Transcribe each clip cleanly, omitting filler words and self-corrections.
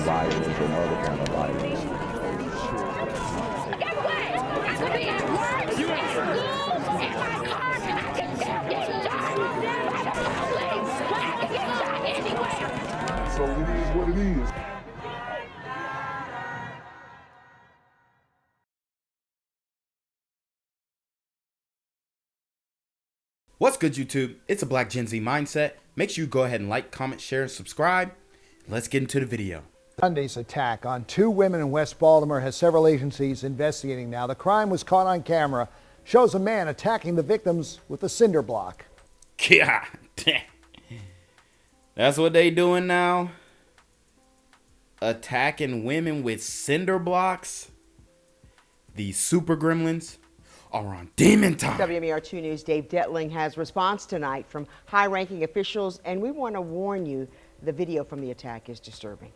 violence or no other kind of violence. Get away! I could be at work, at school, in my car, I can still get shot by the police, but I can get shot anywhere. So it is what it is. What's good, YouTube? It's a Black Gen Z Mindset. Make sure you go ahead and like, comment, share, and subscribe. Let's get into the video. Sunday's attack on two women in West Baltimore has several agencies investigating now. The crime was caught on camera, shows a man attacking the victims with a cinder block. God damn. That's what they doing now? Attacking women with cinder blocks? These super gremlins are on demon time. WMAR2 News' Dave Detling has response tonight from high-ranking officials, and we want to warn you, the video from the attack is disturbing.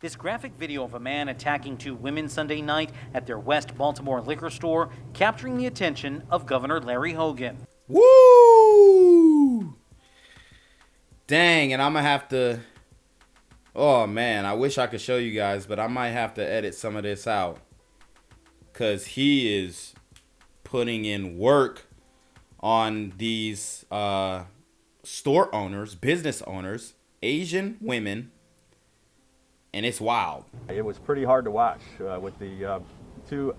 This graphic video of a man attacking two women Sunday night at their West Baltimore liquor store, capturing the attention of Governor Larry Hogan. Woo! Dang, and I'm gonna have to... Oh man, I wish I could show you guys, but I might have to edit some of this out. Because he is putting in work on these store owners, business owners, Asian women, and it's wild. It was pretty hard to watch with the two,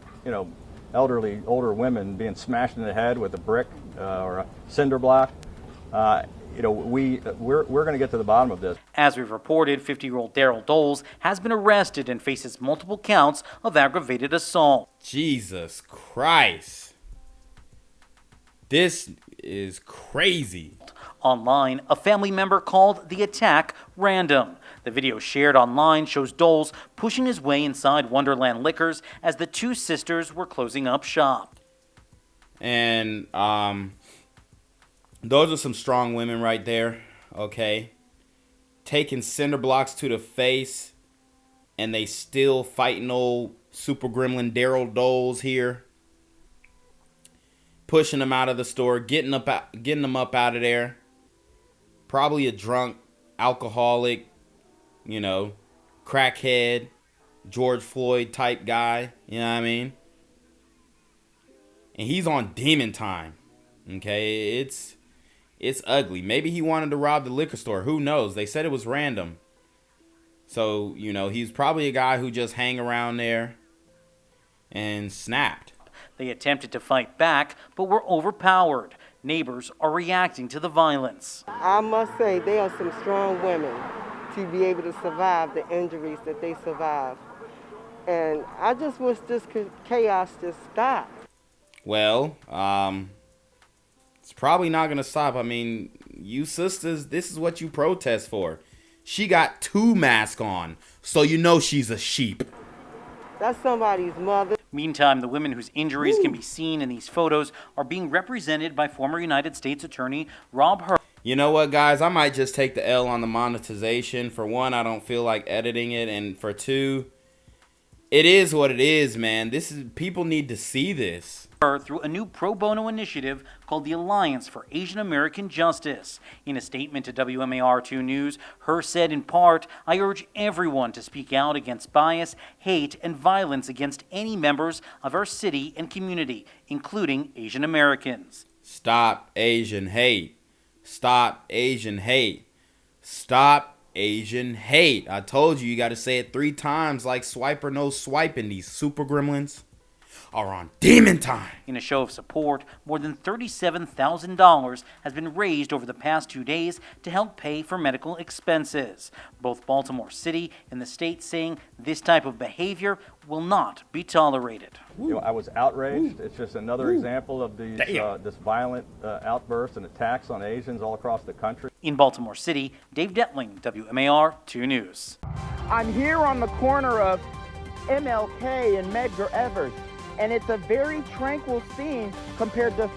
older women being smashed in the head with a brick or a cinder block. We're going to get to the bottom of this. As we've reported, 50-year-old Daryl Doles has been arrested and faces multiple counts of aggravated assault. Jesus Christ. This is crazy. Online, a family member called the attack random. The video shared online shows Doles pushing his way inside Wonderland Liquors as the two sisters were closing up shop. And those are some strong women right there, okay? Taking cinder blocks to the face, and they still fighting old super gremlin Daryl Doles here. Pushing them out of the store, getting them up out of there. Probably a drunk, alcoholic, crackhead, George Floyd type guy, you know what I mean? And he's on demon time, okay? It's ugly. Maybe he wanted to rob the liquor store. Who knows? They said it was random. So, he's probably a guy who just hang around there and snapped. They attempted to fight back, but were overpowered. Neighbors are reacting to the violence. I must say they are some strong women to be able to survive the injuries that they survived. And I just wish this chaos just stopped. Well, it's probably not going to stop. I mean, you sisters, this is what you protest for. She got two masks on, so she's a sheep. That's somebody's mother. Meantime, the women whose injuries can be seen in these photos are being represented by former United States Attorney Rob Hur. You know what, guys? I might just take the L on the monetization. For one, I don't feel like editing it. And for two, it is what it is, man. People need to see this. Through a new pro bono initiative called the Alliance for Asian American Justice. In a statement to WMAR2 News, Hur said in part, "I urge everyone to speak out against bias, hate, and violence against any members of our city and community, including Asian Americans." Stop Asian hate. Stop Asian hate. Stop Asian hate. I told you got to say it 3 times like swipe or no swiping. These super gremlins are on demon time. In a show of support, more than $37,000 has been raised over the past 2 days to help pay for medical expenses. Both Baltimore City and the state saying this type of behavior will not be tolerated. I was outraged. It's just another example of these this violent outbursts and attacks on Asians all across the country. In Baltimore City, Dave Detling, WMAR2 News. I'm here on the corner of MLK and Medgar Evers. And it's a very tranquil scene compared to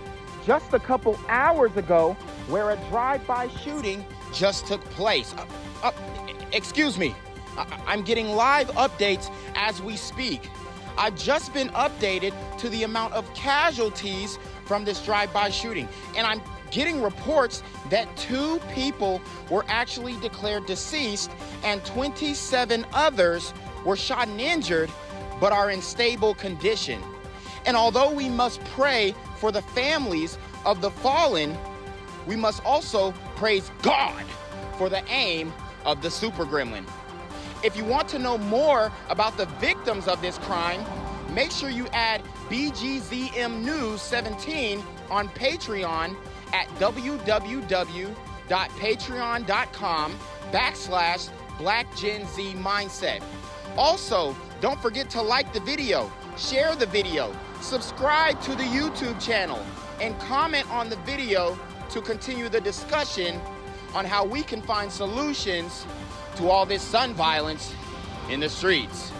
just a couple hours ago where a drive-by shooting just took place. Excuse me, I'm getting live updates as we speak. I've just been updated to the amount of casualties from this drive-by shooting, and I'm getting reports that 2 people were actually declared deceased and 27 others were shot and injured, but are in stable condition. And although we must pray for the families of the fallen, we must also praise God for the aim of the super gremlin. If you want to know more about the victims of this crime, make sure you add BGZM News 17 on Patreon at www.patreon.com/blackgenzmindset. Also, don't forget to like the video, share the video, subscribe to the YouTube channel, and comment on the video to continue the discussion on how we can find solutions to all this son violence in the streets.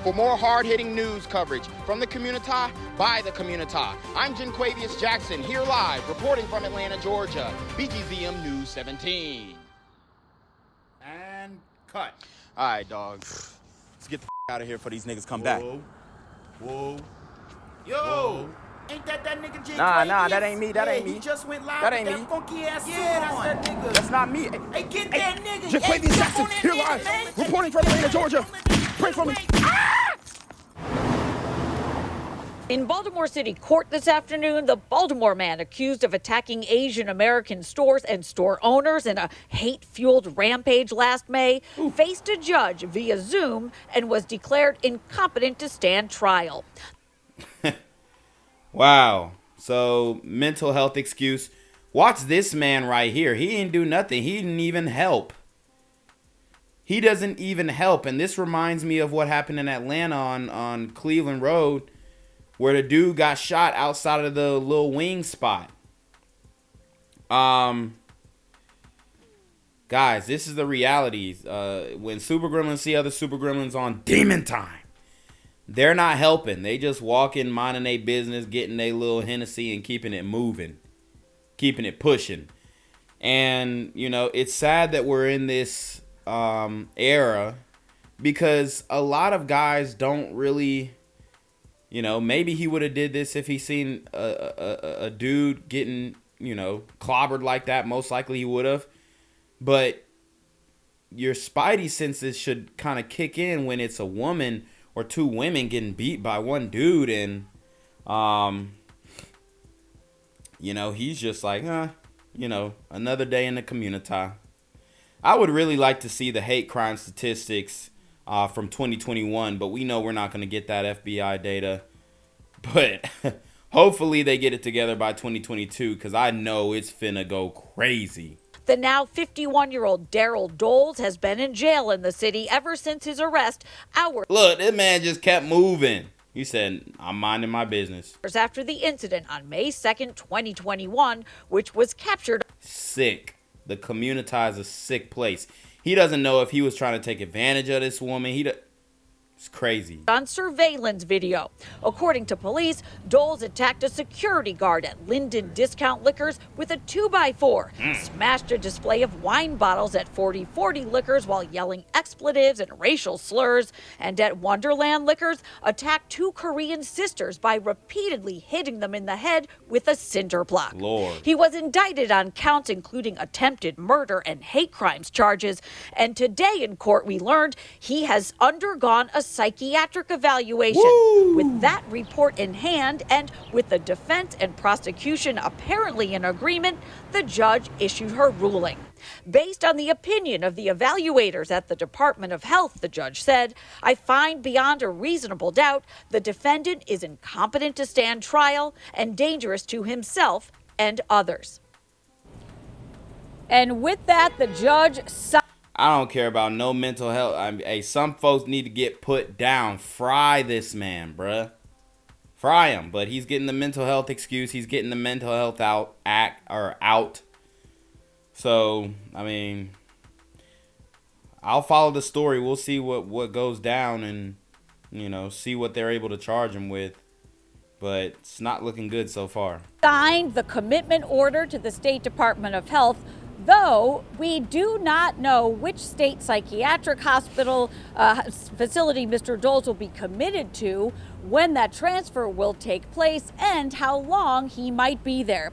For more hard-hitting news coverage from the community, by the community, I'm Jenquavius Jackson, here live, reporting from Atlanta, Georgia, BGZM News 17. And cut. All right, dog. Let's get the out of here before these niggas come back. Whoa. Yo! Ain't that nigga J. Nah, that ain't me. That ain't me. He just went live That with ain't that me. funky ass suit That's on. that nigga. That's not me. Hey, get that nigga. Jenquavius Jackson, here live, reporting from Atlanta, Georgia. Pray for me. In Baltimore City court this afternoon, the Baltimore man accused of attacking Asian American stores and store owners in a hate-fueled rampage last May faced a judge via Zoom and was declared incompetent to stand trial. Wow. So, mental health excuse. Watch this man right here. He didn't do nothing. He didn't even help. He doesn't even help. And this reminds me of what happened in Atlanta on Cleveland Road, where the dude got shot outside of the little wing spot. Guys, this is the realities. When super gremlins see other super gremlins on demon time, they're not helping. They just walking, minding their business, getting their little Hennessy and keeping it moving, keeping it pushing. And, you know, it's sad that we're in this era, because a lot of guys don't really... You know, maybe he would have did this if he seen a dude getting, you know, clobbered like that. Most likely he would have. But your spidey senses should kind of kick in when it's a woman or 2 women getting beat by one dude. And, you know, he's just like, you know, another day in the community. I would really like to see the hate crime statistics from 2021, but we know we're not going to get that FBI data. But hopefully they get it together by 2022, because I know it's finna go crazy. The now 51-year-old Daryl Doles has been in jail in the city ever since his arrest hours. Look, this man just kept moving. He said, I'm minding my business. After the incident on May 2nd, 2021, which was captured. Sick. The community is a sick place. He doesn't know if he was trying to take advantage of this woman. It's crazy. On surveillance video. According to police, Doles attacked a security guard at Linden Discount Liquors with a 2x4, smashed a display of wine bottles at 4040 Liquors while yelling expletives and racial slurs, and at Wonderland Liquors, attacked 2 Korean sisters by repeatedly hitting them in the head with a cinder block. Lord. He was indicted on counts including attempted murder and hate crimes charges, and today in court we learned he has undergone a psychiatric evaluation. Woo! With that report in hand, and with the defense and prosecution apparently in agreement, the judge issued her ruling. Based on the opinion of the evaluators at the Department of Health, the judge said, I find beyond a reasonable doubt the defendant is incompetent to stand trial and dangerous to himself and others. And with that, the judge I don't care about no mental health. Hey, some folks need to get put down. Fry this man, bruh. Fry him. But he's getting the mental health excuse. He's getting the mental health out. So, I mean, I'll follow the story. We'll see what goes down and, you know, see what they're able to charge him with. But it's not looking good so far. Signed the commitment order to the State Department of Health, though we do not know which state psychiatric hospital facility Mr. Doles will be committed to, when that transfer will take place, and how long he might be there.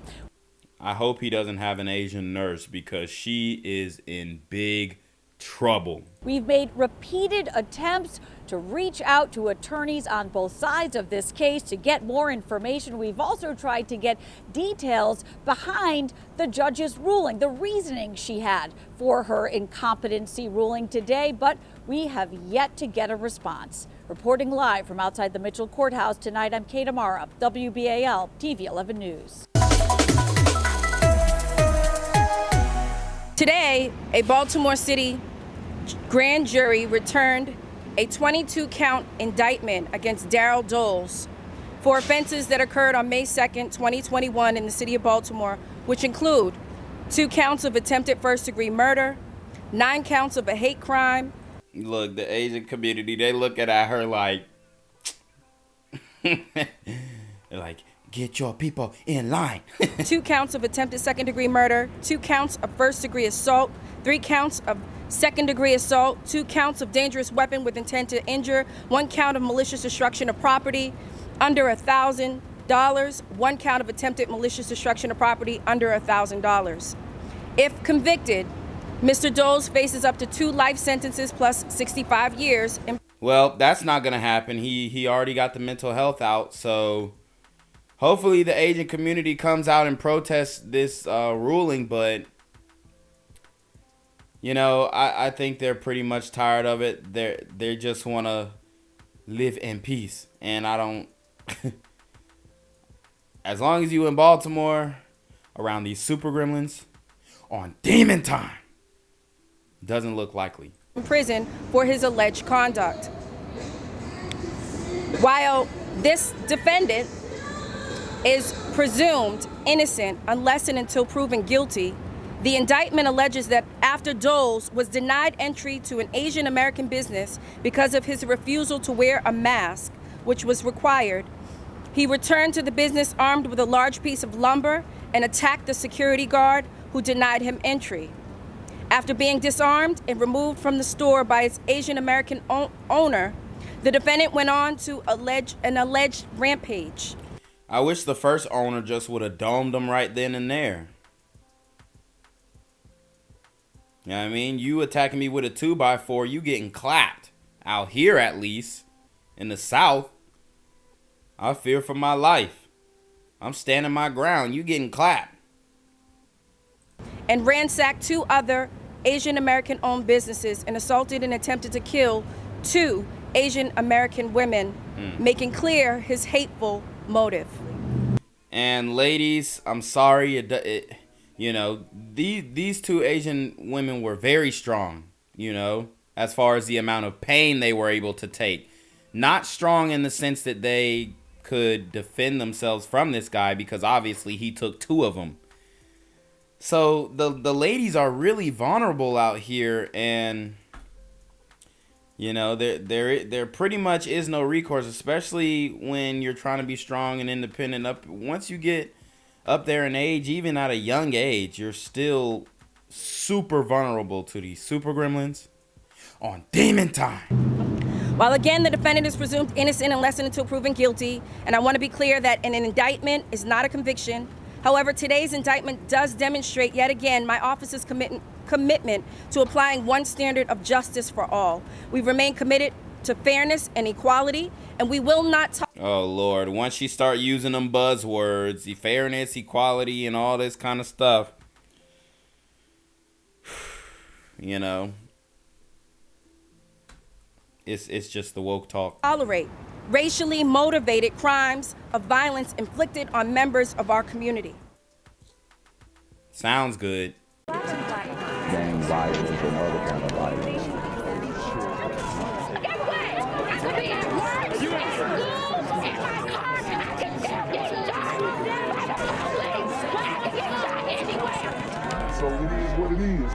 I hope he doesn't have an Asian nurse because she is in big trouble. We've made repeated attempts to reach out to attorneys on both sides of this case to get more information. We've also tried to get details behind the judge's ruling, the reasoning she had for her incompetency ruling today, but we have yet to get a response. Reporting live from outside the Mitchell Courthouse tonight, I'm Kate Amara, WBAL TV 11 News. Today, a Baltimore City grand jury returned a 22-count indictment against Daryl Doles for offenses that occurred on May 2nd, 2021 in the city of Baltimore, which include 2 counts of attempted first-degree murder, 9 counts of a hate crime. Look, the Asian community, they looking at her like, they're like, get your people in line. 2 counts of attempted second-degree murder, 2 counts of first-degree assault, 3 counts of second-degree assault, 2 counts of dangerous weapon with intent to injure, 1 count of malicious destruction of property under $1,000, 1 count of attempted malicious destruction of property under $1,000. If convicted, Mr. Doles faces up to 2 life sentences plus 65 years. Well, that's not gonna happen. He already got the mental health out, so hopefully the Asian community comes out and protests this ruling, but you know, I think they're pretty much tired of it. They just want to live in peace. And I don't... As long as you in Baltimore, around these super gremlins, on demon time, doesn't look likely. In prison for his alleged conduct. While this defendant is presumed innocent unless and until proven guilty, the indictment alleges that after Doles was denied entry to an Asian American business because of his refusal to wear a mask, which was required, he returned to the business armed with a large piece of lumber and attacked the security guard who denied him entry. After being disarmed and removed from the store by its Asian American owner, the defendant went on to an alleged rampage. I wish the first owner just would have domed him right then and there. You know what I mean? You attacking me with a 2x4, you getting clapped. Out here, at least, in the South, I fear for my life. I'm standing my ground. You getting clapped. And ransacked 2 other Asian American owned businesses and assaulted and attempted to kill 2 Asian American women, making clear his hateful motive. And ladies, I'm sorry, you know, these 2 Asian women were very strong, you know, as far as the amount of pain they were able to take. Not strong in the sense that they could defend themselves from this guy, because obviously he took 2 of them. So the ladies are really vulnerable out here, and you know, there pretty much is no recourse, especially when you're trying to be strong and independent. Once you get up there in age, even at a young age, you're still super vulnerable to these super gremlins on demon time. While again, the defendant is presumed innocent unless and until proven guilty, and I want to be clear that an indictment is not a conviction. However, today's indictment does demonstrate yet again my office's commitment to applying one standard of justice for all. We remain committed to fairness and equality, and we will not Oh Lord, once you start using them buzzwords, the fairness, equality, and all this kind of stuff, you know, it's just the woke talk. Tolerate racially motivated crimes of violence inflicted on members of our community. Sounds good. Gang violence and other kind of violence. Get away! I could be at work, in school, in my car, and I can still get shot by the police. I can get shot anywhere. So it is what it is.